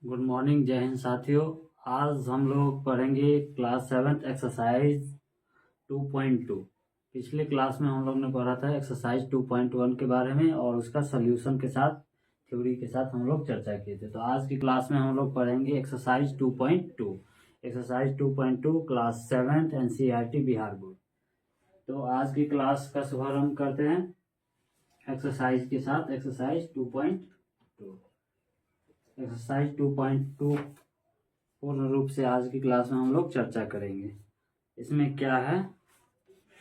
Good morning, जय हिंद साथियों। आज हम लोग पढ़ेंगे क्लास 7 एक्सरसाइज 2.2। पिछले क्लास में हम लोग ने पढ़ा था एक्सरसाइज 2.1 के बारे में और उसका सल्यूशन के साथ थ्योरी के साथ हम लोग चर्चा किए थे। तो आज की क्लास में हम लोग पढ़ेंगे exercise 2.2। Exercise 2.2 class 7 NCERT Bihar board. तो आज की क्लास का शुभारंभ करते हैं एक्सरसाइज के साथ। एक्सरसाइज 2.2 एक्सरसाइज 2.2 पूर्ण रूप से आज की क्लास में हम लोग चर्चा करेंगे। इसमें क्या है,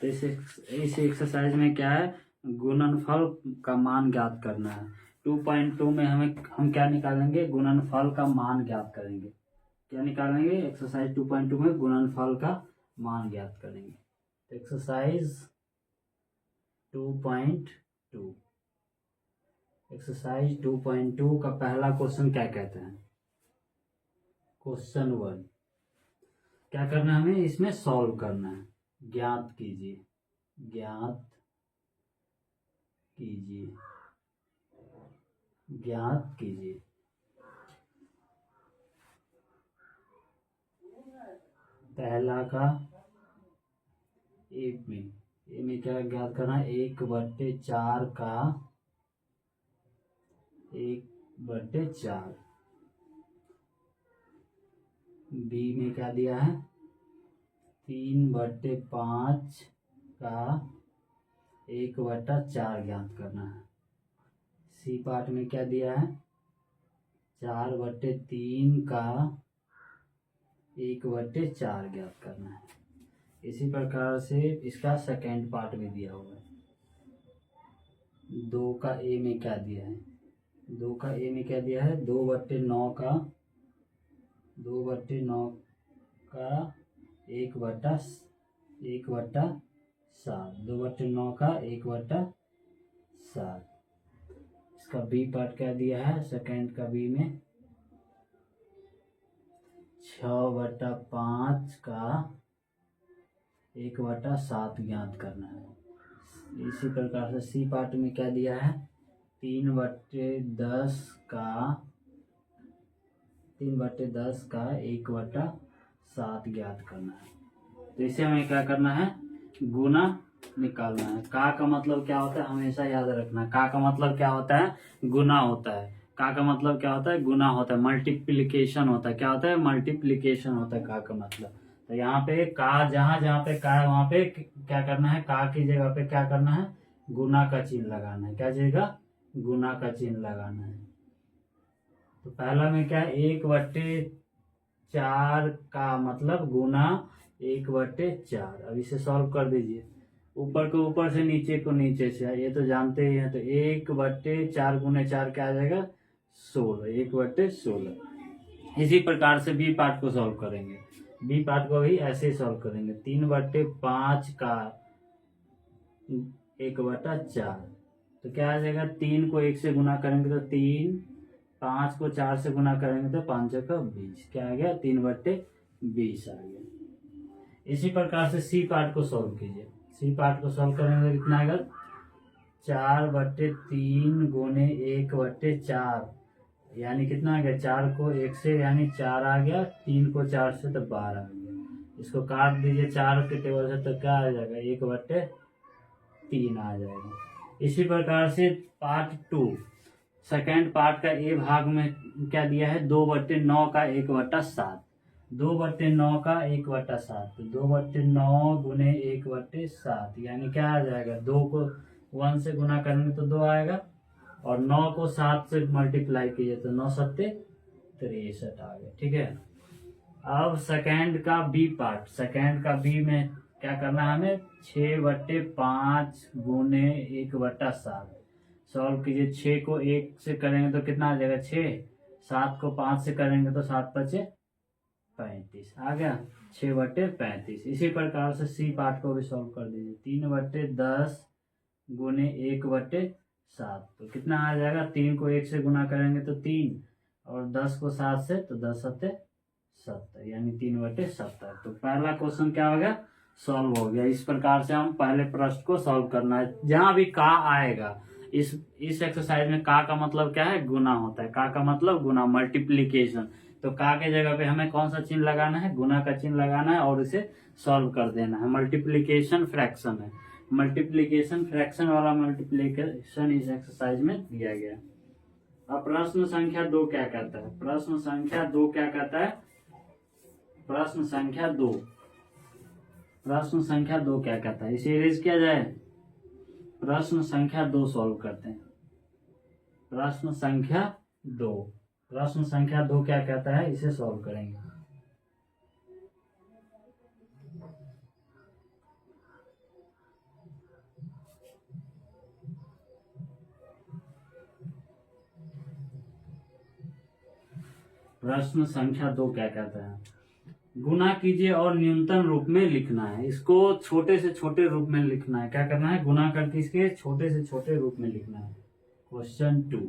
तो इस एक्सरसाइज में क्या है, गुणनफल का मान ज्ञात करना है। 2.2 में हम क्या निकालेंगे, गुणनफल का मान ज्ञात करेंगे। क्या निकालेंगे, एक्सरसाइज 2.2 में गुणनफल का मान ज्ञात करेंगे। एक्सरसाइज 2.2 एक्सरसाइज 2.2 का पहला क्वेश्चन क्या कहते हैं, क्वेश्चन 1। क्या करना है हमें, इसमें सॉल्व करना है। ज्ञात कीजिए, ज्ञात कीजिए, ज्ञात कीजिए। पहला का ए में क्या ज्ञात करना है, 1/4 का 1/4। बी में क्या दिया है, 3/5 का 1/4 ज्ञात करना है। सी पार्ट में क्या दिया है, 4/3 का 1/4 ज्ञात करना है। इसी प्रकार से इसका सेकेंड पार्ट भी दिया हुआ है। 2 का ए में क्या दिया है, 2 का ए में क्या दिया है, 2/9 का 1/7, 2/9 का 1/7। इसका बी पार्ट क्या दिया है, सेकेंड का बी में 6/5 का 1/7 ज्ञात करना है। इसी प्रकार से सी पार्ट में क्या दिया है, 3/10 का 1/7 ज्ञात करना है। तो इसे हमें क्या करना है, गुना निकालना है। का मतलब क्या होता है, हमेशा याद रखना। का मतलब क्या होता है, गुना होता है। का मतलब क्या होता है, गुना होता है, मल्टीप्लिकेशन होता है। क्या होता है, मल्टीप्लिकेशन होता है का मतलब। तो यहाँ पे का जहाँ पे का है वहां पे क्या करना है, का की जगह पे क्या करना है, गुना का चिन्ह लगाना है। क्या जगह, गुना का चिन्ह लगाना है। तो पहला में क्या है, 1/4 का मतलब गुना 1/4। अब इसे सॉल्व कर दीजिए, ऊपर को ऊपर से, नीचे को नीचे से, ये तो जानते ही हैं। तो 1/4 गुने 4 क्या आ जाएगा, 16, 1/16। इसी प्रकार से बी पार्ट को सॉल्व करेंगे। बी पार्ट को भी ऐसे ही सॉल्व करेंगे। 3/5 का 1/4, तो क्या आ जाएगा, 3 को 1 से गुना करेंगे तो 3, 5 को 4 से गुना करेंगे तो 5 का 20। क्या आ गया, 3/20 आ गया। इसी प्रकार से सी पार्ट को सॉल्व कीजिए। सी पार्ट को सॉल्व करेंगे तो कितना आएगा, 4/3 गुने 1/4, यानी कितना आ गया, 4 को 1 से यानी 4 आ गया, 3 को 4 से तो 12 आ गया। इसको काट दीजिए 4 के टेबल से तो क्या आ जाएगा, 1/3 आ जाएगा। इसी प्रकार से पार्ट 2 सेकेंड पार्ट का ए भाग में क्या दिया है, 2/9 का 1/7। 2/9 का 1/7, तो 2/9 गुने 1/7 यानी क्या आ जाएगा, 2 को 1 से गुना करेंगे तो 2 आएगा, और 9 को 7 से मल्टीप्लाई कीजिए तो 9×7 = 63 आ गया। ठीक है। अब सेकेंड का बी पार्ट, सेकेंड का बी में क्या करना है हमें, 6/5 गुने 1/7 सॉल्व कीजिए। 6 को 1 से करेंगे तो कितना आ जाएगा, 6। 7 को 5 से करेंगे तो 7×5 = 35 आ गया, 6/35। इसी प्रकार से सी पार्ट को भी सॉल्व कर दीजिए। 3/10 गुने 1/7, तो कितना आ जाएगा, 3 को 1 से गुना करेंगे तो 3, और 10 को 7 से तो 10×7 = 70, यानी 3/70। तो पहला क्वेश्चन क्या हो गया, सॉल्व हो गया। इस प्रकार से हम पहले प्रश्न को सॉल्व करना है। जहां भी का आएगा इस एक्सरसाइज में का मतलब क्या है, गुना होता है। का मतलब गुना, मल्टीप्लीकेशन। तो का के जगह पे हमें कौन सा चिन्ह लगाना है, गुना का चिन्ह लगाना है और इसे सॉल्व कर देना है। मल्टीप्लीकेशन फ्रैक्शन है, मल्टीप्लीकेशन फ्रैक्शन वाला मल्टीप्लीकेशन इस एक्सरसाइज में दिया गया। अब प्रश्न संख्या 2 क्या कहता है, प्रश्न संख्या 2 क्या कहता है, प्रश्न संख्या 2, प्रश्न संख्या 2 क्या कहता है, इसे इरेज किया जाए। प्रश्न संख्या 2 सॉल्व करते हैं। प्रश्न संख्या 2, प्रश्न संख्या 2 क्या कहता है, इसे सॉल्व करेंगे। प्रश्न संख्या 2 क्या कहता है, गुना कीजिए और न्यूनतम रूप में लिखना है। इसको छोटे से छोटे रूप में लिखना है। क्या करना है, गुना करके इसके छोटे से छोटे रूप में लिखना है। क्वेश्चन 2,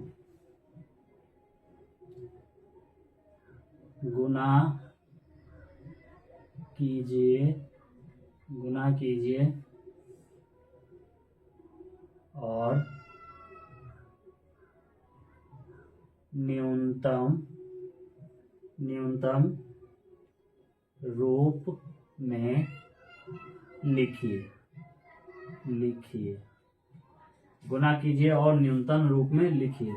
गुना कीजिए, गुना कीजिए और न्यूनतम रूप में लिखिए, गुना कीजिए और न्यूनतम रूप में लिखिए।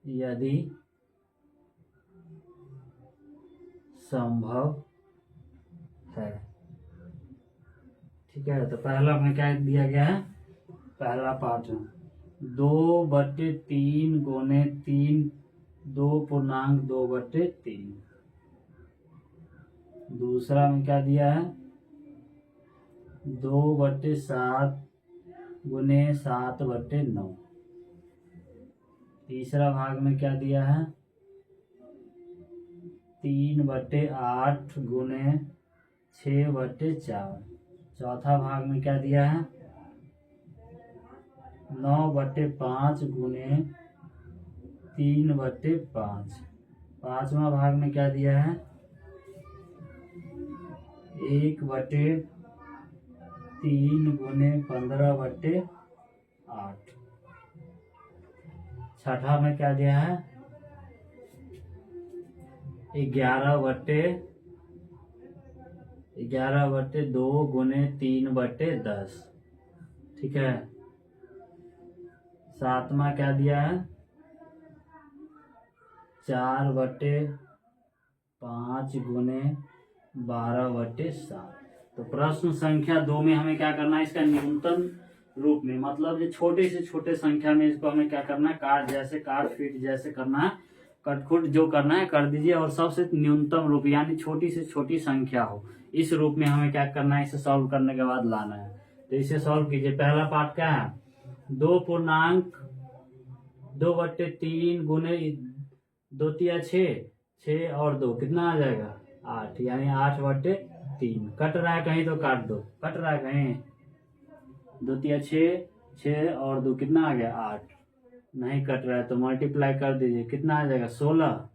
यदि संभव है। ठीक है, तो पहला में क्या दिया गया है, पहला पार्ट 2/3 गुने 3, 2.2/3। दूसरा में क्या दिया है, 2/7 गुने 7/9। तीसरा भाग में क्या दिया है, 3/8 गुने 6/4। चौथा भाग में क्या दिया है, 9/5 गुने 3/5। पांचवा भाग में क्या दिया है, 1/3 गुने 15/8। छठा में क्या दिया है, 11/2 गुने 3/10। ठीक है। सातवां क्या दिया है, 4/5 गुने 12/7। तो प्रश्न संख्या 2 में हमें क्या करना है, इसका न्यूनतम रूप में, मतलब जो छोटे से छोटे संख्या में इसको हमें क्या करना है, काट फीट जैसे करना है, कटखुट जो करना है कर दीजिए। और सबसे न्यूनतम रूप यानी छोटी से छोटी संख्या हो, इस रूप में हमें क्या करना है, इसे सॉल्व करने के बाद लाना है। तो इसे सॉल्व कीजिए। पहला पार्ट क्या है, 2/3 गुने 2 तिया 6, 6 और 2 कितना आ जाएगा, 8, यानी 8/3। कट रहा है कहीं तो काट दो, कट रहा है कहीं, 2 तिया 6, 6 और 2 कितना आ गया, 8। नहीं कट रहा है तो मल्टीप्लाई कर दीजिए, कितना आ जाएगा, 16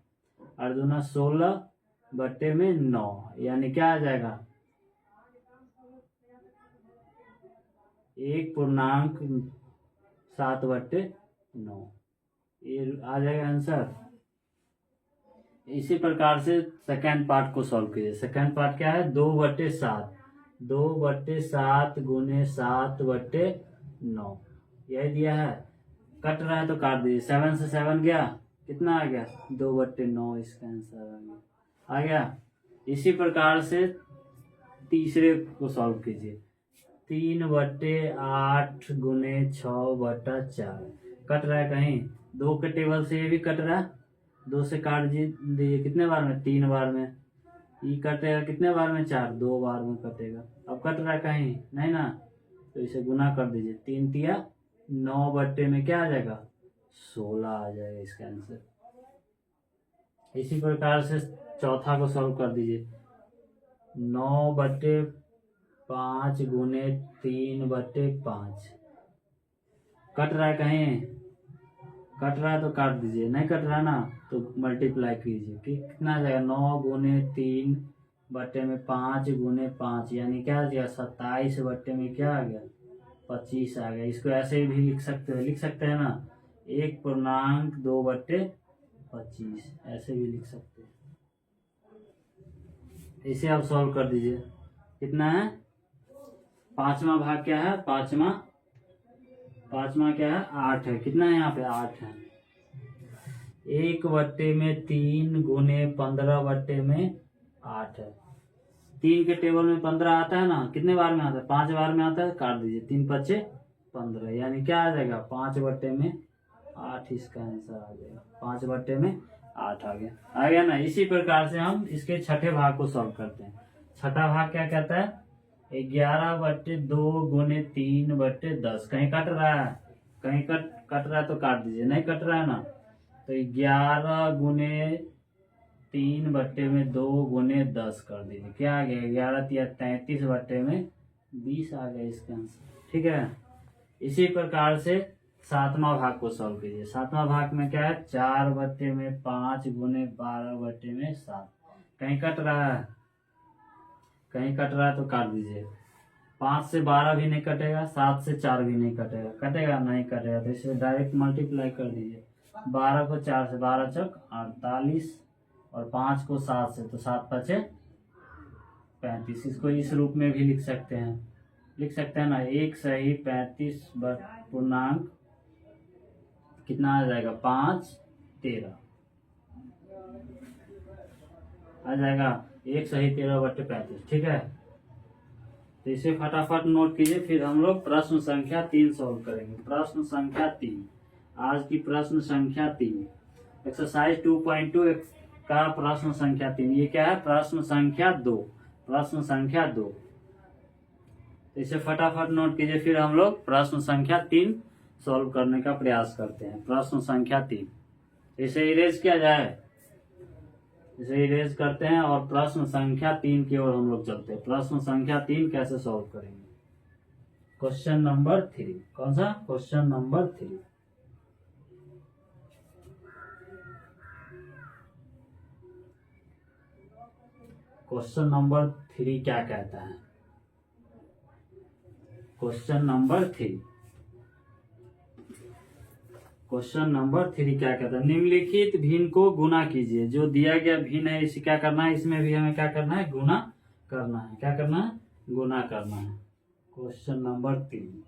और 2 16/9, यानी क्या आ जाएगा, 1.7/9। ये आ जाएगा आंसर। इसी प्रकार से सेकेंड पार्ट को सॉल्व कीजिए। सेकेंड पार्ट क्या है, 2/7, 2/7 गुने 7/9, यही दिया है। कट रहा है तो काट दीजिए, 7 से 7 गया, कितना आ गया, 2/9, इसका आंसर आ गया। इसी प्रकार से तीसरे को सॉल्व कीजिए, 3/8 गुने 6/4। कट रहा है कहीं, 2 के टेबल से ये भी कट रहा है, 2 से काट दीजिए, कितने बार में, 3 बार में। ये कटेगा कितने बार में, 4, 2 बार में कटेगा। अब कट रहा है कहीं नहीं ना, तो इसे गुना कर दीजिए, 3 तिया 9 में क्या आ जाएगा, 16 आ जाएगा इसका आंसर। इसी प्रकार से चौथा को सॉल्व कर दीजिए, 9/5 गुने 3/5। कट रहा है कहीं, कट रहा है तो काट दीजिए, नहीं कट रहा ना तो मल्टीप्लाई कीजिए, कितना आ जाएगा, 9 गुने 3/5 गुने 5, यानी क्या आ गया, 27 में क्या आ गया, 25 आ गया। इसको ऐसे भी लिख सकते हैं ना, 1.2/25 ऐसे भी लिख सकते हैं। इसे आप सॉल्व कर दीजिए। कितना है? पांचवा भाग क्या है? पांचवा क्या है? 8 है। कितना है यहाँ पे? 8 है। 1/3 गुने 15/8 है। 3 के टेबल में 15 आता है ना, कितने बार में आता है? 5 बार में आता है। काट दीजिए, 3 पच्चे 15, यानी क्या आ जाएगा? 5/8 इसका आंसर आ जाएगा। 5/8 आ गया ना। इसी प्रकार से हम इसके छठे भाग को सॉल्व करते हैं। छठा भाग क्या कहता है? 11/2 गुने 3/10। कहीं कट रहा है? कहीं कट रहा है तो काट दीजिए, नहीं कट रहा है ना, तो 11 गुने 3/2 गुने 10 कर दीजिए। क्या आ गया? 11 33/20 आ गया इसका आंसर। ठीक है। इसी प्रकार से सातवां भाग को सॉल्व कीजिए। सातवां भाग में क्या है? 4/5 गुने 12/7। कहीं कट रहा है? कहीं कट रहा है तो काट दीजिए। 5 से 12 भी नहीं कटेगा, 7 से 4 भी नहीं कटेगा। कटेगा? नहीं कटेगा, तो इसे डायरेक्ट मल्टीप्लाई कर दीजिए। 12 को 4 से, 12 चौक 48, और 5 को 7 से, तो 7 पचे 35। इसको इस रूप में भी लिख सकते हैं ना, 1 सही 35 पूर्णांक कितना आ जाएगा? 5 13 आ जाएगा। 1 सही 13/35। ठीक है। तो इसे फटाफट नोट कीजिए, फिर हम लोग प्रश्न संख्या 3 सॉल्व करेंगे। प्रश्न संख्या 3, आज की प्रश्न संख्या 3, एक्सरसाइज 2.2 का प्रश्न संख्या 3। ये क्या है? प्रश्न संख्या 2। प्रश्न संख्या 2। इसे फटाफट नोट कीजिए, फिर हम लोग प्रश्न संख्या 3 सॉल्व करने का प्रयास करते हैं। प्रश्न संख्या 3, इसे इरेज किया जाए। इसे इरेज करते हैं और प्रश्न संख्या 3 की ओर हम लोग चलते हैं। प्रश्न संख्या 3 कैसे सॉल्व करेंगे? Question number 3। कौन सा? Question number 3। क्वेश्चन नंबर 3 क्या कहता है? क्वेश्चन नंबर 3 क्या कहता है? निम्नलिखित भिन्न को गुना कीजिए। जो दिया गया भिन्न है इसे क्या करना है? इसमें भी हमें क्या करना है? गुना करना है। क्या करना है? गुना करना है। क्वेश्चन नंबर 3,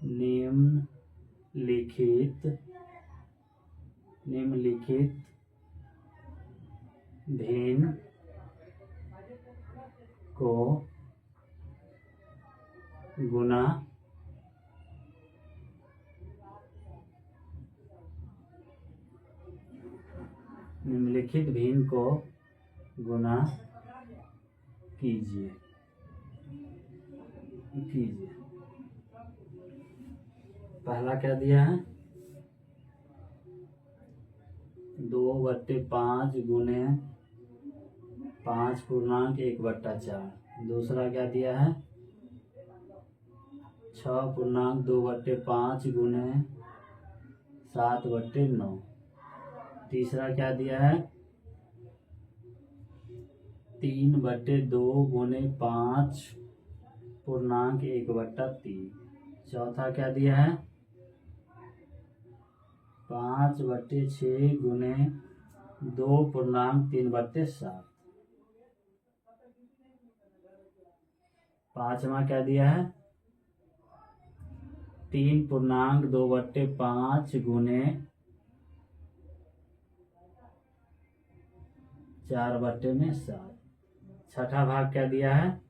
निम्नलिखित भिन्न को गुना निम्नलिखित भिन्न को गुना कीजिए। पहला क्या दिया है? 2/5 गुने 5 पूर्णांक 1/4। दूसरा क्या दिया है? 6.2/5 गुने 7/9। तीसरा क्या दिया है? 3/2 गुने 5 पूर्णांक 1/3। चौथा क्या दिया है? 5/6 गुने 2 पूर्णांक 3/7। पांचवा क्या दिया है? 3.2/5 गुने 4/7। छठा भाग क्या दिया है?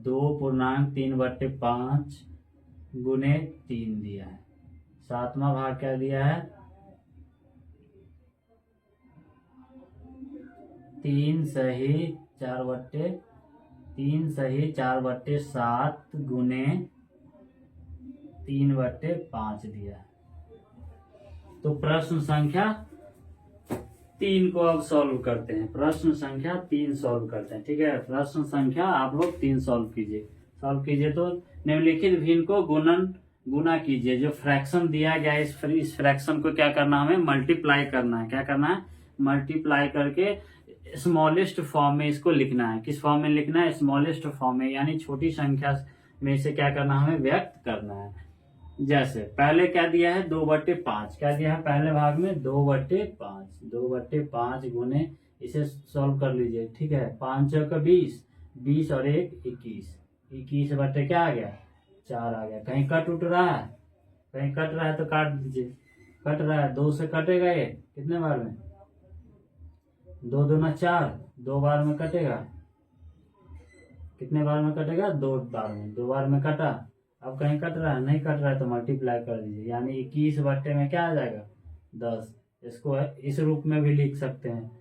2.3/5 गुने 3 दिया है। सातवां भाग क्या दिया है? 3 सही 4/7 गुने 3/5 दिया है। तो प्रश्न संख्या 3 को अब सॉल्व करते हैं। प्रश्न संख्या 3 सॉल्व करते हैं। ठीक है। प्रश्न संख्या आप लोग 3 सॉल्व कीजिए। तो निम्नलिखित भिन्न को गुना कीजिए। जो फ्रैक्शन दिया गया है इस फ्रैक्शन को क्या करना है? हमें मल्टीप्लाई करना है। क्या करना है? मल्टीप्लाई करके स्मॉलेस्ट फॉर्म में इसको लिखना है। किस फॉर्म में लिखना है? स्मॉलेस्ट फॉर्म में, यानी छोटी संख्या में इसे क्या करना है? हमें व्यक्त करना है। जैसे पहले क्या दिया है? 2/5। क्या दिया है पहले भाग में? 2/5। 2/5 गुने, इसे सॉल्व कर लीजिए। ठीक है, 5 चौका 20, 20 और 1 21, 21 बटे क्या आ गया? 4 आ गया। कहीं कट उठ रहा है? कहीं कट रहा है तो काट दीजिए। कट रहा है, 2 से कटेगा ये कितने बार में? 2 दूना 4, 2 बार में कटेगा। कितने बार में कटेगा? 2 बार में। 2 बार में कटा। अब कहीं कट रहा है? नहीं कट रहा है तो मल्टीप्लाई कर दीजिए, यानी 21 बट्टे में क्या आ जाएगा? 10। इसको इस रूप में भी लिख सकते हैं,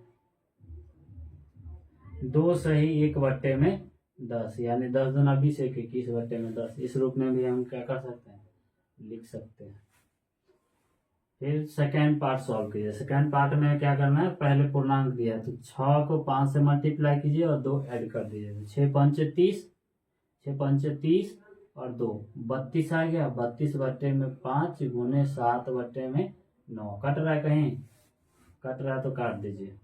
2 सही 1 बट्टे में 10, यानी 10 दूना 20, 1 21 बट्टे में 10। इस रूप में भी हम क्या कर सकते हैं? लिख सकते हैं। फिर सेकेंड पार्ट सॉल्व कीजिए। सेकेंड पार्ट में क्या करना है? पहले पूर्णांक दिया है तो 6 को 5 से मल्टीप्लाई कीजिए और 2 ऐड कर दीजिए। 6 पंचे 30, 6 पंचे 30 और 2 32 आ गया। 32 बट्टे में 5 गुने 7 बट्टे में 9। कट रहा है? कहीं कट रहा है तो काट दीजिए।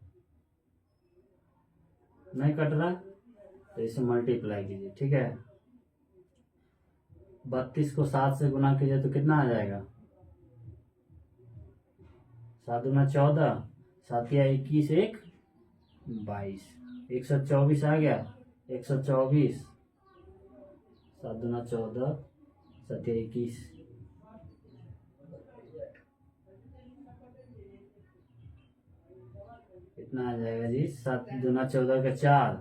नहीं कट रहा तो इसे मल्टीप्लाई कीजिए। ठीक है, 32 को 7 से गुना कीजिए तो कितना आ जाएगा? 7 दूना 14, 7 या 21, 1 22, 124 आ गया। 124, 7 दूना 14, 7 या 21, कितना आ जाएगा जी? 7 दूना 14 का 4,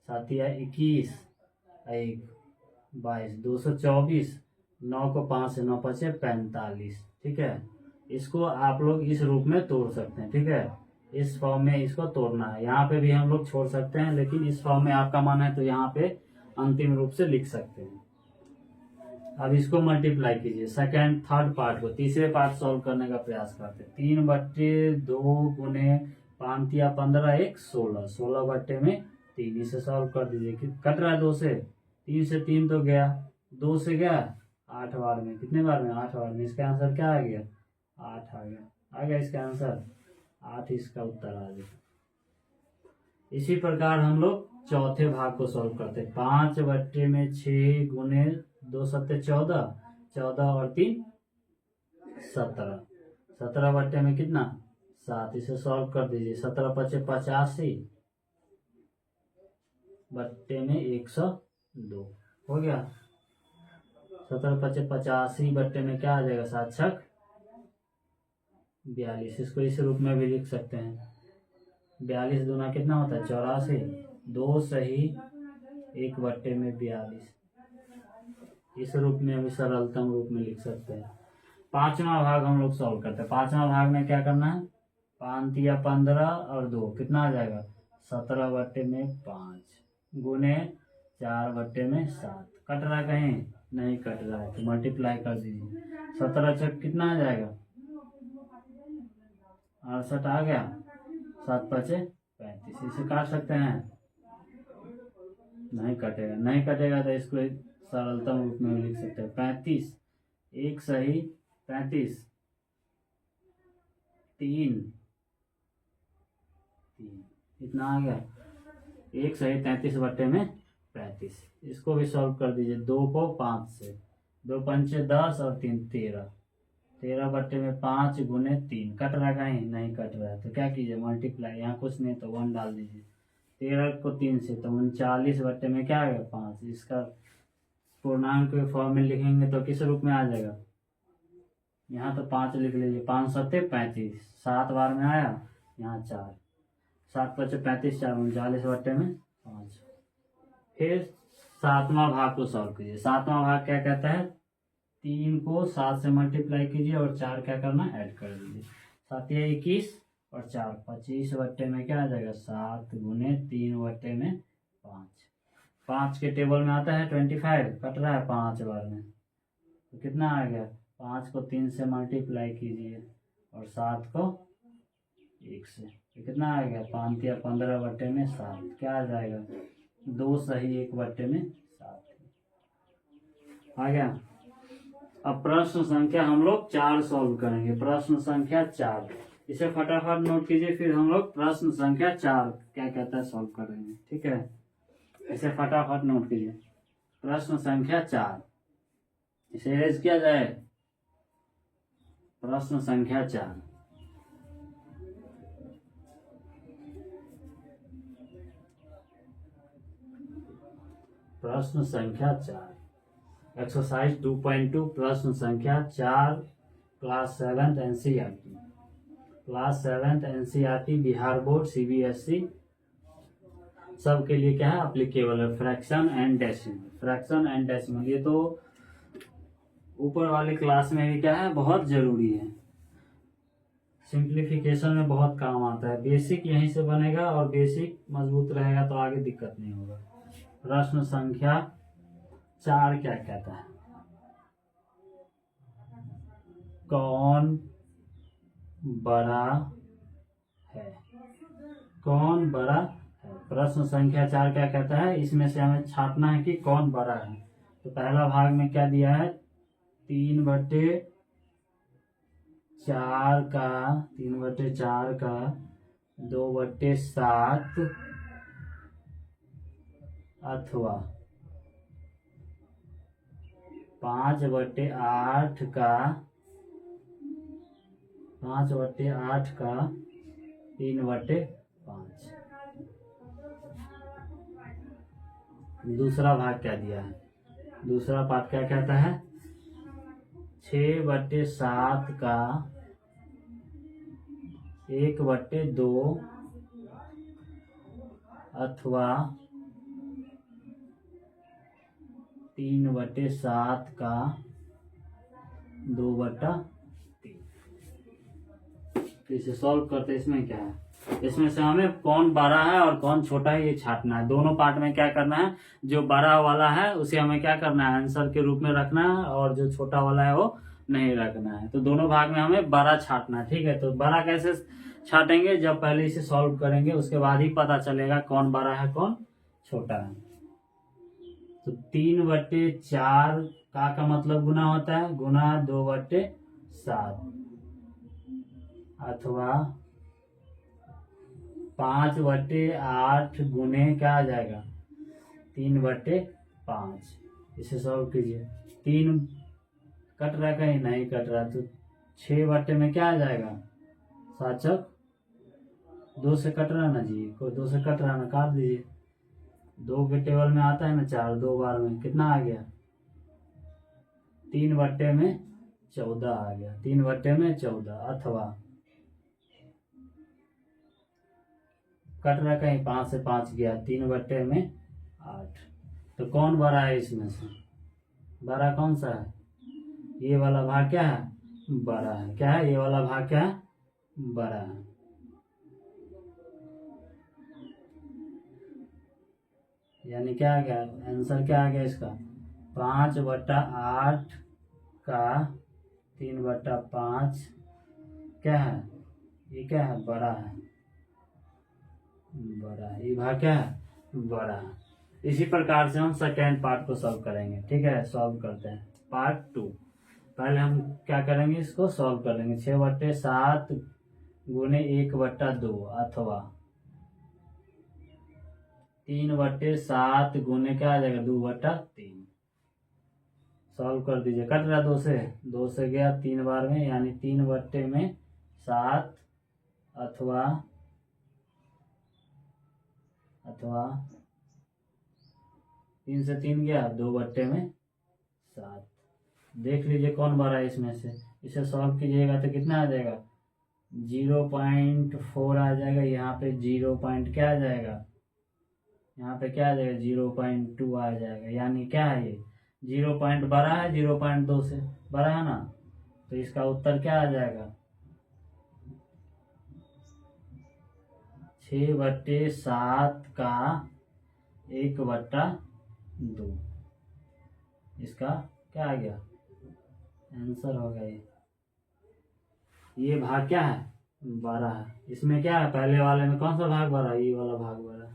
7 या 21, 1 22, 224। 9 को 5 से 9 5 45। ठीक है, इसको आप लोग इस रूप में तोड़ सकते हैं। ठीक है, इस फॉर्म में इसको तोड़ना है। यहाँ पे भी हम लोग छोड़ सकते हैं, लेकिन इस फॉर्म में आपका मन है तो यहाँ पे अंतिम रूप से लिख सकते हैं। अब इसको मल्टीप्लाई कीजिए। सेकेंड थर्ड पार्ट को, तीसरे पार्ट सॉल्व करने का प्रयास करते हैं। 3/2 गुने 5 या 15, 1 16, 16 बट्टे में 3। इसे सॉल्व कर दीजिए। कट रहा है 2 से? 3 से 3 तो गया, 2 से गया 8 बार में। कितने बार में? 8 बार में। इसका आंसर क्या आ गया? 8 आ गया। आ गया इसका आंसर 8, इसका उत्तर आ गया। इसी प्रकार हम लोग चौथे भाग को सॉल्व करते हैं। 5 बट्टे में 6 गुने 2 सत्ते 14, 14 और 3 17, 17 बट्टे में कितना? 7। इसे सॉल्व कर दीजिए। 17 पचे 85 बट्टे में 102 हो गया। 17 पचे 85 बट्टे में क्या आ जाएगा? 7 छक 42। इसको इस रूप में भी लिख सकते हैं। 42 दूना कितना होता है? 84। 2 सही 1 बट्टे में 42। इस रूप में भी सरलतम रूप में लिख सकते हैं। पांचवा भाग हम लोग सॉल्व करते हैं। पांचवा भाग में क्या करना है? 5 या 15 और 2 कितना आ जाएगा? 17 बट्टे में 5 गुने 4 बट्टे में 7। कट रहा है? कहीं नहीं कट रहा है तो मल्टीप्लाई कर दीजिए। 17 छक कितना आ जाएगा? 68 आ गया। 7 पचे 35। इसे काट सकते हैं? नहीं कटेगा। नहीं कटेगा तो इसको एक सरलतम रूप में लिख सकते हैं। 35, 1 सही 35, 3 इतना आ गया। 1 सही 33 बट्टे में 35। इसको भी सॉल्व कर दीजिए। 2 को 5 से, 2 पंचे 10 और 3 13, 13 बट्टे में 5 गुने 3। कट रहा है? कहीं नहीं कट रहा है तो क्या कीजिए? मल्टीप्लाई। यहाँ कुछ नहीं तो 1 डाल दीजिए। 13 को 3 से तो 39 बट्टे में क्या आएगा? 5। इसका पूर्णांक के फॉर्म में लिखेंगे तो किस रूप में आ जाएगा? यहाँ तो 5 लिख लीजिए। 5 सत्ते 35, 7 बार में आया। यहाँ 4, 7 पचे 35, 4 39 बट्टे में 5। फिर सातवां भाग को सॉल्व कीजिए। सातवां भाग क्या कहता है? 3 को 7 से मल्टीप्लाई कीजिए और 4 क्या करना? ऐड कर दीजिए। 7 या 21 और 4 25 बट्टे में क्या आ जाएगा? 7 गुने 3 बट्टे में 5। 5 के टेबल में आता है 25। कट रहा है 5 बार में तो कितना आ गया? 5 को 3 से मल्टीप्लाई कीजिए और 7 को 1 से तो कितना आ गया? 5 या 15 बट्टे में 7। क्या आ जाएगा? 2 सही 1 बट्टे में 7 आ गया। अब प्रश्न संख्या हम लोग 4 सॉल्व करेंगे। प्रश्न संख्या 4, इसे फटाफट नोट कीजिए, फिर हम लोग प्रश्न संख्या 4 क्या कहता है सॉल्व करेंगे। ठीक है, इसे फटाफट नोट कीजिए। प्रश्न संख्या 4, इसे रेज किया जाए। प्रश्न संख्या 4, प्रश्न संख्या 4, एक्सरसाइज 2.2, प्रश्न संख्या 4, class 7th NCERT, class 7th NCERT Bihar board CBSE सबके लिए क्या है अप्लीकेबल है। Fraction and decimal, fraction and decimal ये तो ऊपर वाले क्लास में भी क्या है बहुत जरूरी है, सिंप्लीफिकेशन में बहुत काम आता है। बेसिक यहीं से बनेगा और बेसिक मजबूत रहेगा तो आगे दिक्कत नहीं होगा। प्रश्न संख्या 4 क्या कहता है, कौन बड़ा है, कौन बड़ा है। प्रश्न संख्या 4 क्या कहता है, इसमें से हमें छापना है कि कौन बड़ा है। तो पहला भाग में क्या दिया है, 3/4 का 3/4 का 2/7 अथवा 5/8 का 3/5। दूसरा भाग क्या दिया है, दूसरा पार्ट क्या कहता है, 6/7 का 1/2 अथवा 3/7 का 2/3। तो इसे सॉल्व करते इसमें क्या है, इसमें से हमें कौन बड़ा है और कौन छोटा है ये छांटना है। दोनों पार्ट में क्या करना है, जो बड़ा वाला है उसे हमें क्या करना है आंसर के रूप में रखना है और जो छोटा वाला है वो नहीं रखना है। तो दोनों भाग में हमें बड़ा छांटना है। ठीक है, तो बड़ा कैसे छांटेंगे, जब पहले इसे सॉल्व करेंगे उसके बाद ही पता चलेगा कौन बड़ा है कौन छोटा है। तो 3/4 का मतलब गुना होता है, गुना 2/7 अथवा 5/8 गुने क्या आ जाएगा 3/5। इसे सॉल्व कीजिए, 3 कट रहा कहीं नहीं कट रहा, तो 6 में क्या आ जाएगा 7 2 से कट रहा ना जी, कोई 2 से कट रहा ना, काट दीजिए। 2 के टेबल में आता है ना 4, 2 बार में कितना आ गया 3/14 आ गया, 3/14 अथवा कट रहा कहीं 5 से 5 गया, 3/8। तो कौन बड़ा है इसमें से, बड़ा कौन सा है, ये वाला भाग क्या है बड़ा है, क्या है ये वाला भाग क्या है बड़ा है। यानी क्या आ गया आंसर, क्या आ गया इसका 5/8 का 3/5 क्या है, ये क्या है बड़ा है, बड़ा है, ये भाग क्या है बड़ा है। इसी प्रकार से हम सेकेंड पार्ट को सॉल्व करेंगे। ठीक है, सॉल्व करते हैं पार्ट 2। पहले हम क्या करेंगे, इसको सॉल्व करेंगे। 6/7 गुने 1/2 अथवा 3/7 गुने क्या आ जाएगा 2/3। सॉल्व कर दीजिए, कट रहा 2 से गया 3 बार में, यानी 3/7 अथवा 3 से 3 गया 2/7। देख लीजिए कौन बड़ा है इसमें से, इसे सॉल्व कीजिएगा तो कितना आ जाएगा 0.4 आ जाएगा। यहाँ पे 0 पॉइंट क्या आ जाएगा, यहाँ पे क्या आ जाएगा 0.2 आ जाएगा। यानी क्या है ये 0 पॉइंट बड़ा है 0.2 से, बड़ा है ना, तो इसका उत्तर क्या आ जाएगा 6/7 का 1/2। इसका क्या आ गया आंसर होगा ये भाग क्या है बड़ा है। इसमें क्या है पहले वाले में कौन सा भाग बड़ा है, ये वाला भाग बड़ा है।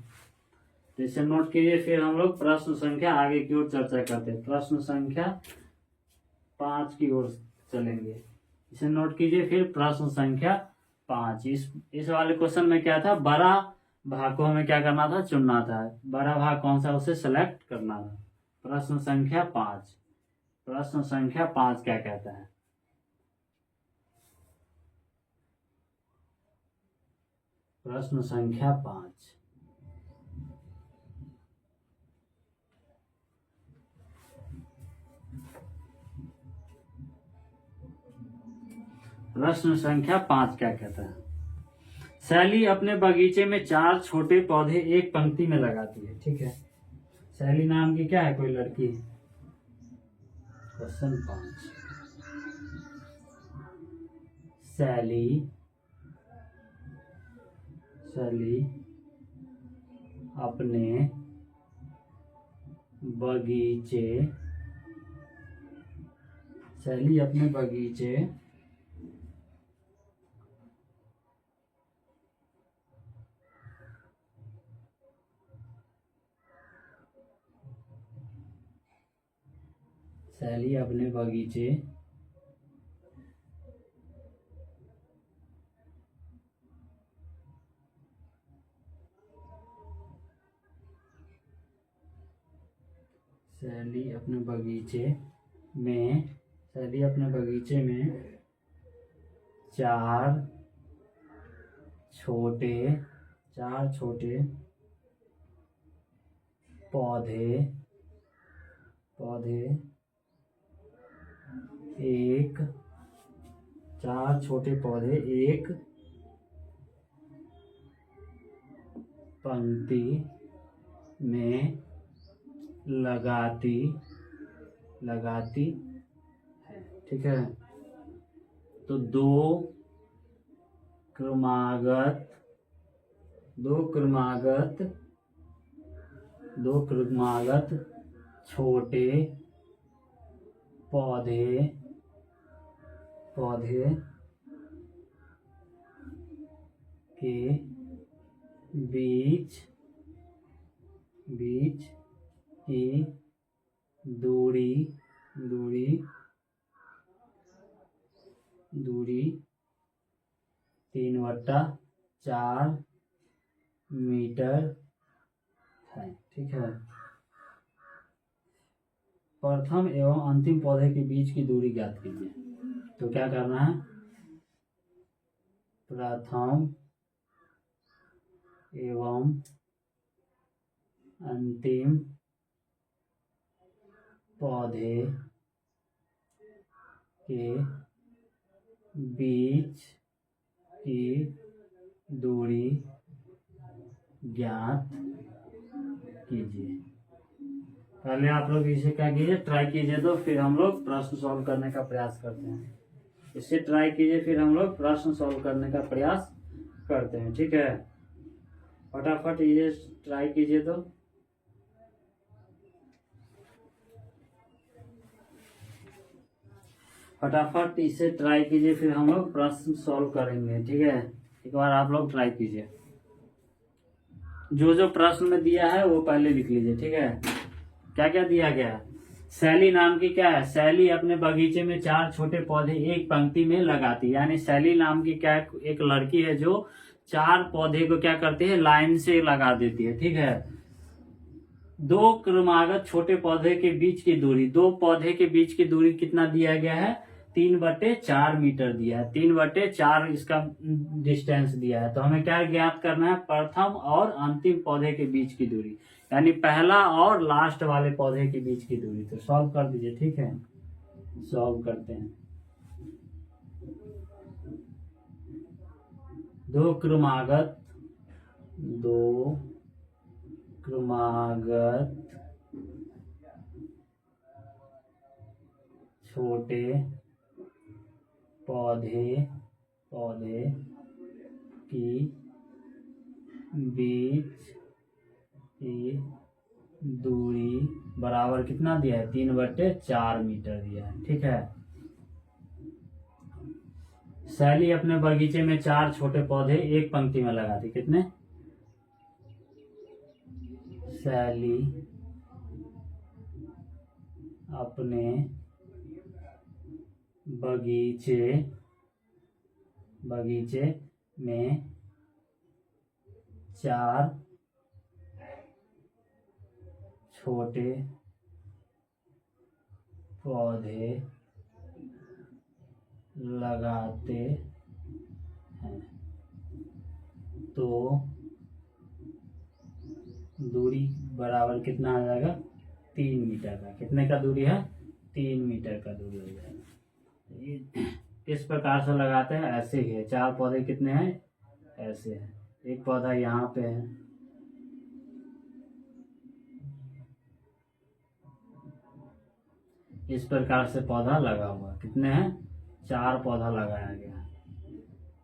तो इसे नोट कीजिए, फिर हम लोग प्रश्न संख्या आगे की ओर चर्चा करते हैं। प्रश्न संख्या 5 की ओर चलेंगे, इसे नोट कीजिए। फिर प्रश्न संख्या 5। इस वाले क्वेश्चन में क्या था, बड़ा भाग को हमें क्या करना था, चुनना था। बड़ा भाग कौन सा, उसे सेलेक्ट करना था। प्रश्न संख्या 5, प्रश्न संख्या 5 क्या कहता है। प्रश्न संख्या 5, प्रश्न संख्या 5 क्या कहता है। सैली अपने बगीचे में 4 छोटे पौधे एक पंक्ति में लगाती है। ठीक है, सैली नाम की क्या है, कोई लड़की। क्वेश्चन 5, सैली अपने बगीचे सैली अपने बगीचे सैली अपने बगीचे में 4 छोटे पौधे एक पंक्ति में लगाती है। ठीक है, तो दो क्रमागत छोटे पौधे के बीच की दूरी 3/4 मीटर है। ठीक है, प्रथम एवं अंतिम पौधे के बीच की दूरी ज्ञात कीजिए। तो क्या करना है, प्रथम एवं अंतिम पौधे के बीच की दूरी ज्ञात कीजिए। पहले आप लोग इसे क्या कीजिए, ट्राई कीजिए, तो फिर हम लोग प्रश्न सॉल्व करने का प्रयास करते हैं। इसे ट्राई कीजिए, फिर हम लोग प्रश्न सॉल्व करने का प्रयास करते हैं। ठीक है, फटाफट ये ट्राई कीजिए, तो फटाफट इसे ट्राई कीजिए, फिर हम लोग प्रश्न सॉल्व करेंगे। ठीक है, एक बार आप लोग ट्राई कीजिए, जो प्रश्न में दिया है वो पहले लिख लीजिए। ठीक है, क्या क्या दिया गया। सैली नाम की क्या है, सैली अपने बगीचे में 4 छोटे पौधे एक पंक्ति में लगाती, यानी सैली नाम की क्या एक लड़की है जो 4 पौधे को क्या करती है, लाइन से लगा देती है। ठीक है, 2 क्रमागत छोटे पौधे के बीच की दूरी, 2 पौधे के बीच की दूरी कितना दिया गया है, 3/4 मीटर दिया है। 3/4 इसका डिस्टेंस दिया है। तो हमें क्या ज्ञात करना है, प्रथम और अंतिम पौधे के बीच की दूरी, यानी पहला और लास्ट वाले पौधे के बीच की दूरी। तो सॉल्व कर दीजिए। ठीक है, सॉल्व करते हैं। 2 क्रमागत छोटे पौधे की बीच की दूरी बराबर कितना दिया है, 3/4 मीटर दिया है। ठीक है, सैली अपने बगीचे में 4 छोटे पौधे एक पंक्ति में लगाती, कितने, सैली अपने बगीचे में 4 छोटे पौधे लगाते हैं तो दूरी बराबर कितना आ जाएगा? 3 मीटर का। कितने का दूरी है? 3 मीटर का दूरी हो जाएगा। इस प्रकार से लगाते हैं, ऐसे ही है। 4 पौधे कितने हैं? ऐसे है। एक पौधा यहाँ पे है, इस प्रकार से पौधा लगा हुआ। कितने हैं? 4 पौधा लगाया गया है।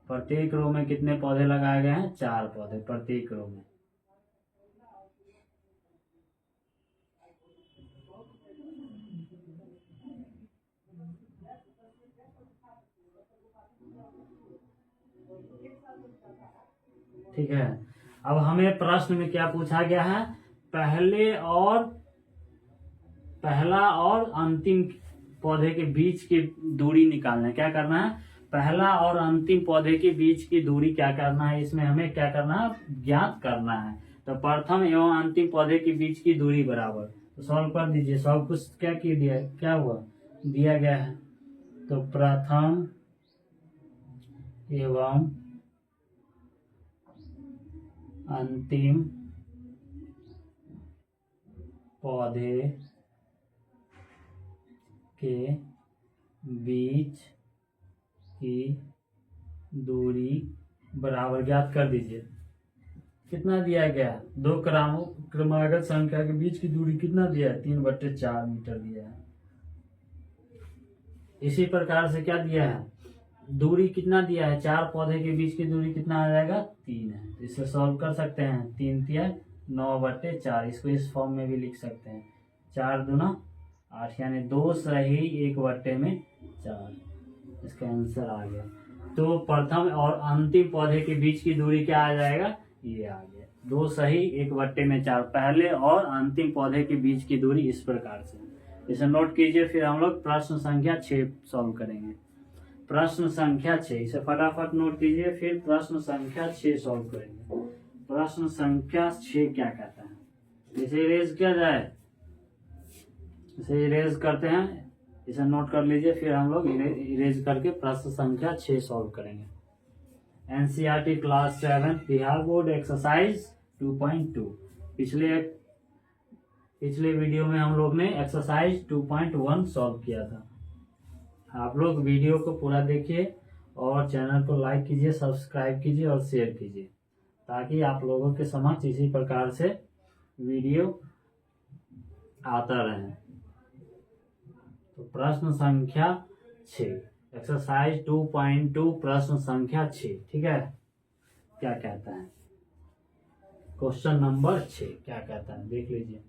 प्रत्येक रो में कितने पौधे लगाए गए हैं? 4 पौधे प्रत्येक रो में। ठीक है। अब हमें प्रश्न में क्या पूछा गया है? पहला और अंतिम पौधे के बीच की दूरी निकालना है। क्या करना है? पहला और अंतिम पौधे के बीच की दूरी क्या करना है? इसमें हमें क्या करना है? ज्ञात करना है। तो प्रथम एवं अंतिम पौधे के बीच की दूरी बराबर, तो सॉल्व कर दीजिए। सब कुछ क्या हुआ? दिया गया है। तो प्रथम एवं अंतिम पौधे के बीच की दूरी बराबर, ज्ञात कर दीजिए। कितना दिया गया? 2 क्रमागत संख्या के बीच की दूरी कितना दिया है? 3/4 मीटर दिया है। इसी प्रकार से क्या दिया है? दूरी कितना दिया है? 4 पौधे के बीच की दूरी कितना आ जाएगा? 3 है। तो इसे सॉल्व कर सकते हैं। 3 तिया 9/4। इसको इस फॉर्म में भी लिख सकते हैं। 4 दूना 8, यानी 2 सही 1/4। इसका आंसर आ गया। तो प्रथम और अंतिम पौधे के बीच की दूरी क्या आ जाएगा? ये आ गया। 2 सही 1/4। पहले और अंतिम पौधे के बीच की दूरी इस प्रकार से। इसे नोट कीजिए। फिर हम लोग प्रश्न संख्या 6 सॉल्व करेंगे। प्रश्न संख्या 6, इसे फटाफट नोट कीजिए। फिर प्रश्न संख्या 6 सॉल्व करेंगे। प्रश्न संख्या 6 क्या कहता है? इसे इरेज किया जाए। इसे इरेज करते हैं। इसे नोट कर लीजिए। फिर हम लोग इरेज करके प्रश्न संख्या 6 सॉल्व करेंगे। NCERT class 7 Bihar board exercise 2.2। पिछले वीडियो में हम लोग ने एक्सरसाइज 2.1 सॉल्व किया था। आप लोग वीडियो को पूरा देखिए और चैनल को लाइक कीजिए, सब्सक्राइब कीजिए और शेयर कीजिए, ताकि आप लोगों के समक्ष इसी प्रकार से वीडियो आता रहे। तो प्रश्न संख्या 6, एक्सरसाइज 2.2 प्रश्न संख्या 6। ठीक है। क्या कहता है? क्वेश्चन नंबर 6 क्या कहता है? देख लीजिए।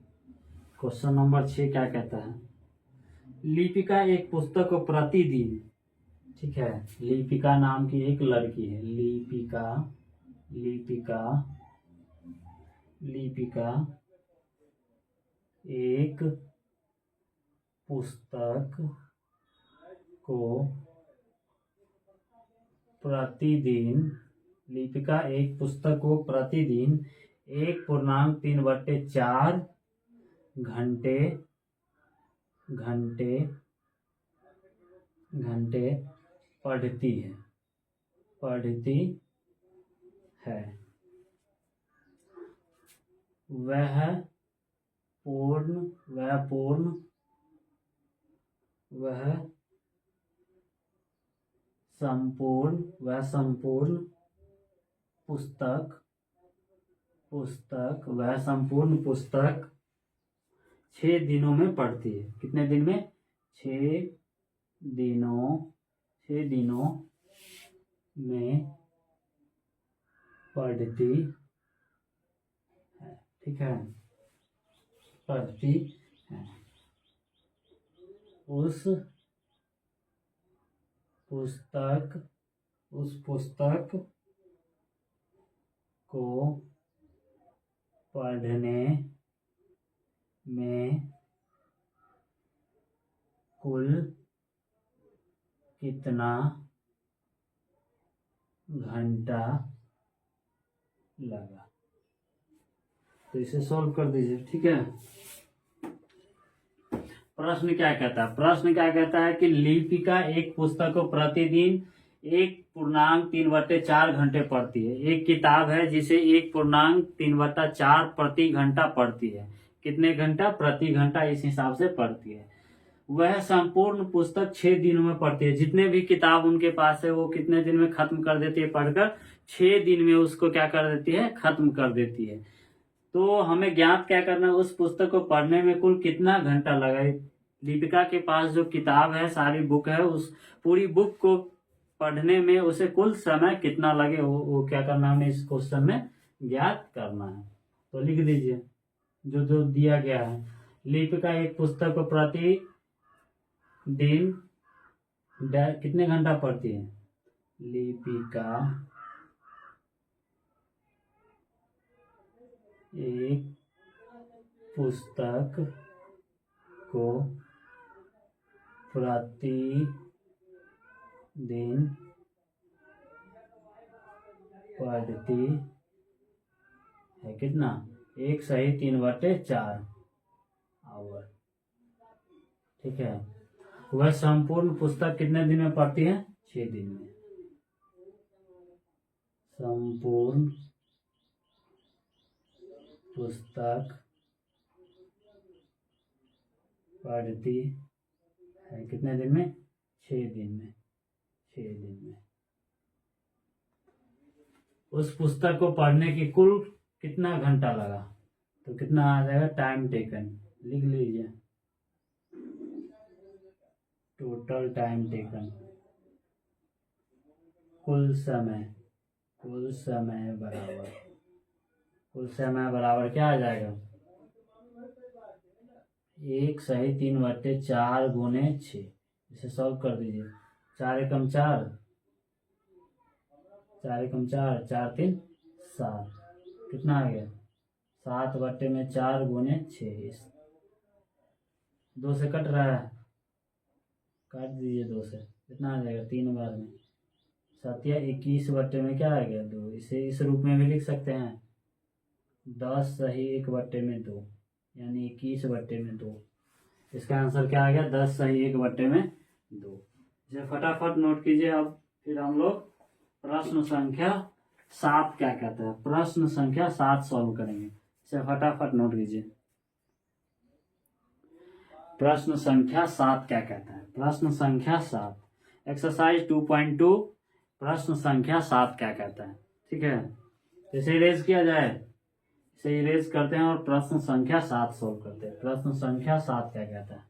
क्वेश्चन नंबर 6 क्या कहता है? लिपिका एक पुस्तक को प्रतिदिन, ठीक है, लिपिका नाम की एक लड़की है। लिपिका एक पुस्तक को प्रतिदिन 1.3/4 घंटे पढ़ती है। वह संपूर्ण पुस्तक 6 दिनों में पढ़ती है। कितने दिन में? 6 दिनों में पढ़ती है। ठीक है, पढ़ती है। उस पुस्तक को पढ़ने में कुल कितना घंटा लगा। तो इसे सॉल्व कर दीजिए, ठीक है। प्रश्न क्या कहता है? प्रश्न क्या कहता है कि लिपिका एक पुस्तक को प्रतिदिन 1.3/4 घंटे पढ़ती है। एक किताब है जिसे 1.3/4 प्रति घंटा पढ़ती है। कितने घंटा? प्रति घंटा इस हिसाब से पढ़ती है। वह संपूर्ण पुस्तक 6 दिनों में पढ़ती है। जितने भी किताब उनके पास है वो कितने दिन में खत्म कर देती है पढ़कर? 6 दिन में उसको क्या कर देती है? खत्म कर देती है। तो हमें ज्ञात क्या करना है? उस पुस्तक को पढ़ने में कुल कितना घंटा लगा। दीपिका के पास जो किताब है, सारी बुक है, उस पूरी बुक को पढ़ने में उसे कुल समय कितना लगे, वो क्या करना है? हमें इस क्वेश्चन में ज्ञात करना है। तो लिख दीजिए जो जो दिया गया है। लिपिका एक पुस्तक को प्रति दिन कितने घंटा पढ़ती है? लिपिका एक पुस्तक को प्रति दिन पढ़ती है कितना? 1/3/4 आवर, ठीक है। वह संपूर्ण पुस्तक कितने दिन में पढ़ती है? 6 दिन में। संपूर्ण पुस्तक पढ़ती है कितने दिन में? 6 दिन में। 6 दिन में। उस पुस्तक को पढ़ने की कुल कितना घंटा लगा? तो कितना आ जाएगा? टाइम टेकन लिख लीजिए। टोटल टाइम टेकन, कुल समय बराबर क्या आ जाएगा? 1/3/4 गुने 6। इसे सॉल्व कर दीजिए। 4 एकम 4, 4 एकम 4, 4 3 7। कितना आ गया? 7/4 गुने 6। 2 से कट रहा है, काट दीजिए 2 से। कितना आ जाएगा? 3 बार में 7 या 21 में क्या आ गया? 2। इसे इस रूप में भी लिख सकते हैं। 10 सही 1/2 यानी 21/2। इसका आंसर क्या आ गया? 10 सही 1/2। इसे फटाफट नोट कीजिए। अब फिर हम लोग प्रश्न संख्या 7 क्या कहता है? प्रश्न संख्या 7 सॉल्व करेंगे। इसे फटाफट नोट कीजिए। प्रश्न संख्या 7 क्या कहता है? प्रश्न संख्या 7 एक्सरसाइज 2.2 प्रश्न संख्या 7 क्या कहता है? ठीक है, इसे इरेज किया जाए। इसे इरेज करते हैं और प्रश्न संख्या 7 सोल्व करते हैं। प्रश्न संख्या 7 क्या कहता है?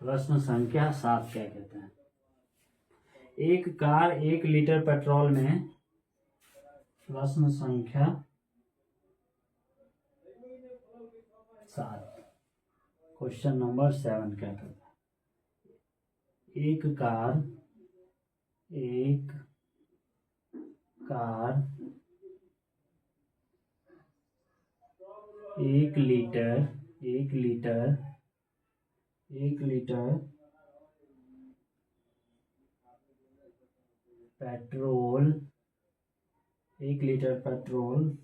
प्रश्न संख्या 7 क्या कहता है? एक कार 1 लीटर पेट्रोल में, प्रश्न संख्या 7 क्वेश्चन नंबर 7 क्या कहता है? एक car 1 litre petrol 1 litre petrol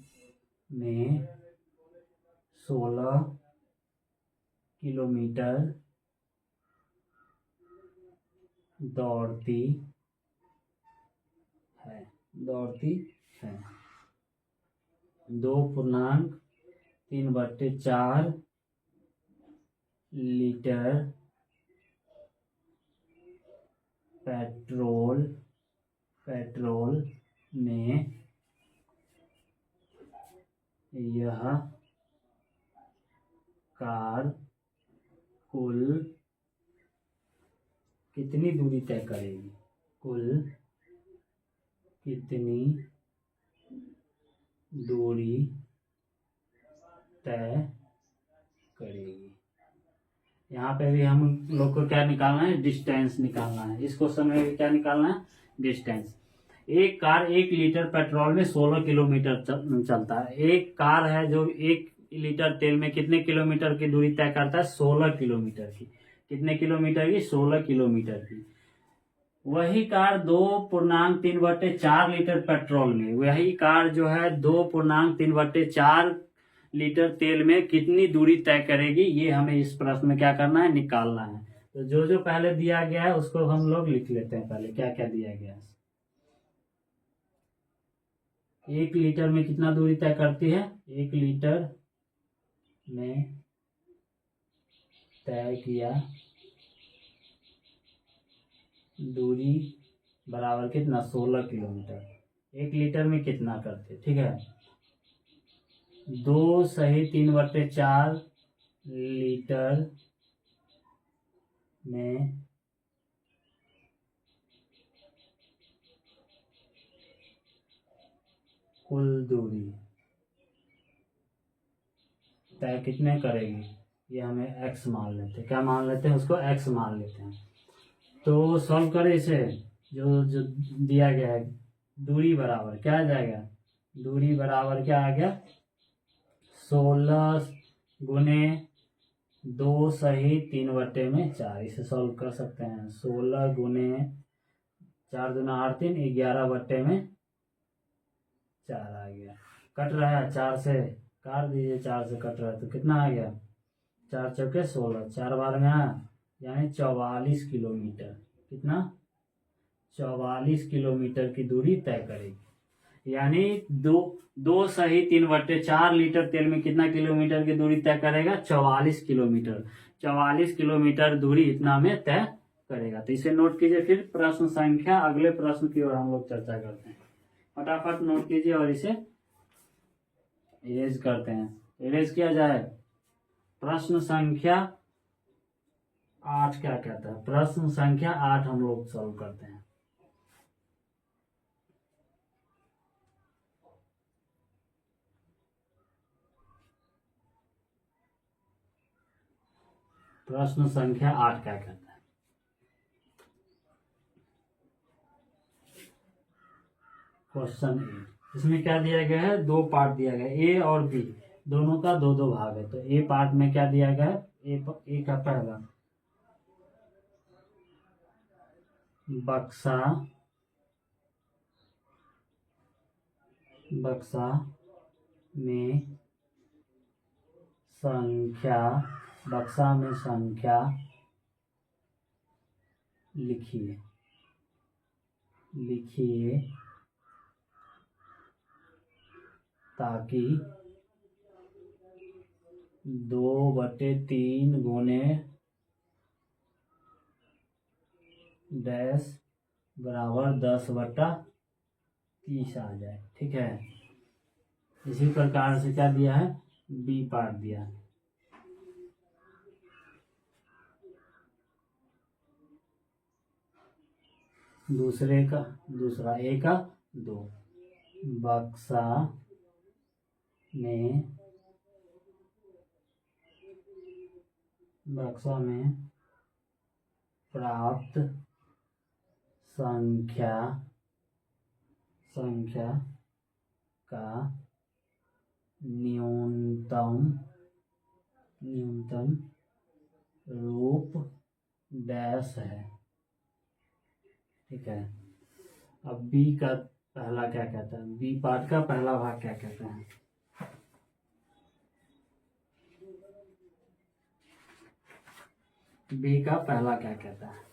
में 16 किलोमीटर दौड़ती है 2.3/4 लीटर पेट्रोल में यह कार कुल कितनी दूरी तय करेगी? कुल कितनी दूरी तय करेगी? यहाँ पे भी हम लोग को क्या निकालना है? डिस्टेंस निकालना है। इस क्वेश्चन में भी क्या निकालना है? डिस्टेंस। एक कार 1 लीटर पेट्रोल में 16 किलोमीटर चलता है। एक कार है जो 1 लीटर तेल में कितने किलोमीटर की दूरी तय करता है? 16 किलोमीटर की। कितने किलोमीटर की? 16 किलोमीटर की। वही कार 2.3/4 लीटर पेट्रोल में, वही कार जो है 2.3/4 लीटर तेल में कितनी दूरी तय करेगी, ये हमें इस प्रश्न में क्या करना है? निकालना है। तो जो जो पहले दिया गया है उसको हम लोग लिख लेते हैं। पहले क्या क्या दिया गया है? 1 लीटर में कितना दूरी तय करती है? 1 लीटर में तय किया दूरी बराबर कितना? 16 किलोमीटर। 1 लीटर में कितना करते? ठीक है, 2 सही 3/4 लीटर में कुल दूरी तय कितने करेगी? ये हमें x मान लेते हैं। क्या मान लेते हैं? उसको x मान लेते हैं। तो सॉल्व करें इसे। जो जो दिया गया है, दूरी बराबर क्या आ जाएगा? दूरी बराबर क्या आ गया? 16 गुने 2 सही 3/4। इसे सॉल्व कर सकते हैं। 16 गुने 4×2=8, 11/4 आ गया। कट रहा है 4 से, काट दीजिए। 4 से कट रहा है तो कितना आ गया? 4×4=16, 4 बार में आया, यानी 44 किलोमीटर। कितना? 44 किलोमीटर की दूरी तय करेगी। यानी 2 सही 3/4 लीटर तेल में कितना किलोमीटर की दूरी तय करेगा? 44 किलोमीटर। 44 किलोमीटर दूरी इतना में तय करेगा। तो इसे नोट कीजिए। फिर प्रश्न संख्या, अगले प्रश्न की ओर हम लोग चर्चा करते हैं। फटाफट नोट कीजिए और इसे इरेज करते हैं। इरेज किया जाए। प्रश्न संख्या 8 क्या कहता है? प्रश्न संख्या 8 हम लोग सॉल्व करते हैं। प्रश्न संख्या 8 क्या कहता है? क्वेश्चन ए। इसमें क्या दिया गया है? 2 पार्ट दिया गया है, ए और बी दोनों का 2-2 भाग है। तो ए पार्ट में क्या दिया गया है? ए का पहला, बक्सा में संख्या, बक्सा में संख्या लिखिए ताकि 2/3 गुने डैश बराबर 10/30 आ जाए। ठीक है, इसी प्रकार से क्या दिया है? बी पार्ट दिया है। दूसरा ए का 2, बक्सा में प्राप्त संख्या का न्यूनतम रूप डैश है। ठीक है, अब बी का पहला क्या कहता है? बी पार्ट का पहला भाग क्या कहता है? बी का पहला क्या कहता है?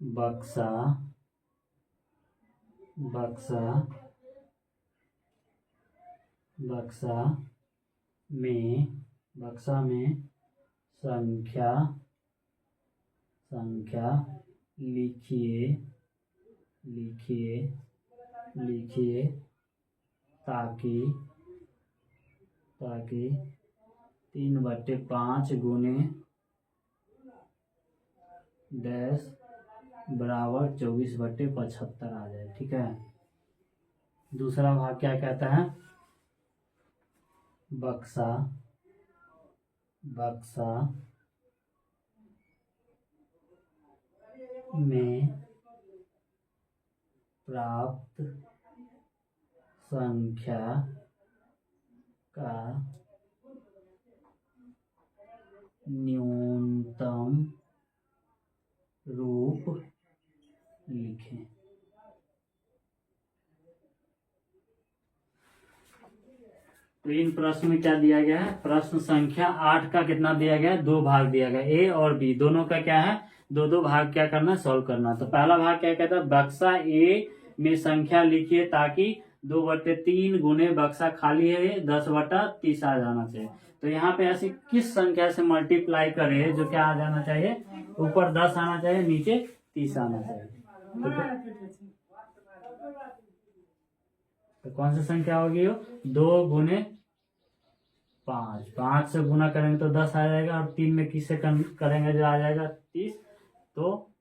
बक्सा में संख्या लिखिए ताकि 3/5 गुने डैश बराबर 24/75 आ जाए। ठीक है, दूसरा भाग क्या कहता है? बक्सा में प्राप्त संख्या का न्यूनतम रूप लिखें। तो इन प्रश्न में क्या दिया गया है, प्रश्न संख्या 8 का कितना दिया गया है, 2 भाग दिया गया, ए और बी दोनों का क्या है, 2-2 भाग क्या करना, सॉल्व करना। तो पहला भाग क्या कहता है, बक्सा ए में संख्या लिखिए ताकि 2/3 गुने बक्सा खाली है 10/30 आ जाना चाहिए। तो यहाँ पे ऐसी किस संख्या से मल्टीप्लाई करे जो क्या आ जाना चाहिए, ऊपर 10 आना चाहिए, नीचे 30 आना चाहिए। तो कौन सी संख्या होगी वो, 2 गुने 5, 5 से गुना करेंगे तो 10 आ जाएगा, और 3 में किससे करेंगे जो आ जाएगा 30, तो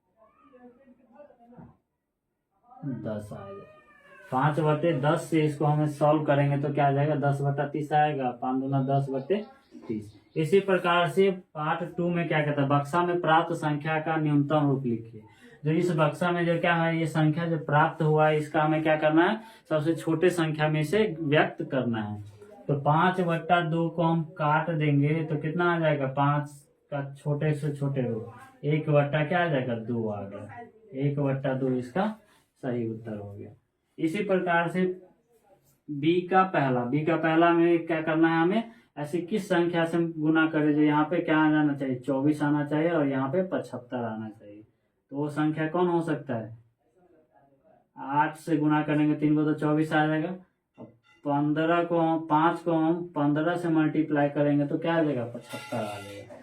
10 आएगा। 5/10 से इसको हमें सॉल्व करेंगे तो क्या आ जाएगा, 10/30 आएगा, 5 दूना 10/30। इसी प्रकार से पार्ट 2 में क्या कहता है, बक्सा में प्राप्त संख्या का न्यूनतम रूप लिखिए। जो इस बक्सा में जो क्या है, ये संख्या जो प्राप्त हुआ है इसका हमें क्या करना है, सबसे छोटे संख्या में से व्यक्त करना है। तो 5/2 को हम काट देंगे तो कितना आ जाएगा, 5 का छोटे से छोटे रूप, 1/, क्या आ जाएगा, 2 आ गया, 1/2 इसका सही उत्तर हो गया। इसी प्रकार से बी का पहला में क्या करना है, हमें ऐसी किस संख्या से गुना करें जो यहाँ पे क्या आ जाना चाहिए, 24 आना चाहिए, और यहाँ पे 75 आना चाहिए। तो वो संख्या कौन हो सकता है, 8 से गुना करेंगे 3 को तो 24 आ जाएगा। 5 को हम 15 से मल्टीप्लाई करेंगे तो क्या आ जाएगा, 75 आ जाएगा।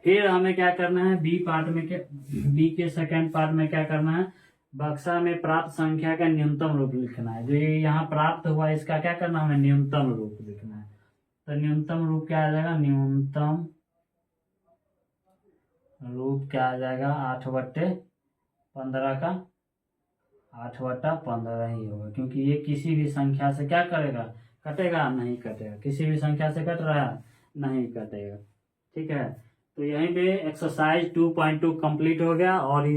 फिर हमें क्या करना है, बी के सेकेंड पार्ट में क्या करना है, बक्सा में प्राप्त संख्या का न्यूनतम रूप लिखना है। जो ये यहाँ प्राप्त हुआ है इसका क्या करना है, हमें न्यूनतम रूप लिखना है। तो न्यूनतम रूप क्या आ जाएगा, न्यूनतम रूप क्या आ जाएगा, 8/15 का 8/15 ही होगा, क्योंकि ये किसी भी संख्या से क्या करेगा, कटेगा नहीं, कटेगा, किसी भी संख्या से कट रहा है, नहीं कटेगा। ठीक है, तो यहीं पे एक्सरसाइज 2.2 कंप्लीट हो गया। और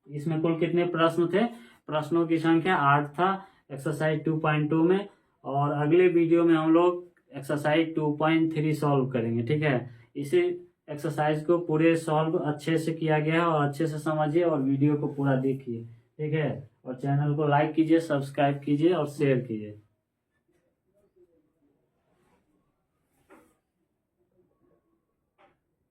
इसमें कुल कितने प्रश्न थे, प्रश्नों की संख्या 8 था एक्सरसाइज 2.2 में। और अगले वीडियो में हम लोग एक्सरसाइज 2.3 सॉल्व करेंगे। ठीक है, इसी एक्सरसाइज को पूरे सॉल्व अच्छे से किया गया है, और अच्छे से समझिए और वीडियो को पूरा देखिए। ठीक है, और चैनल को लाइक कीजिए, सब्सक्राइब कीजिए और शेयर कीजिए।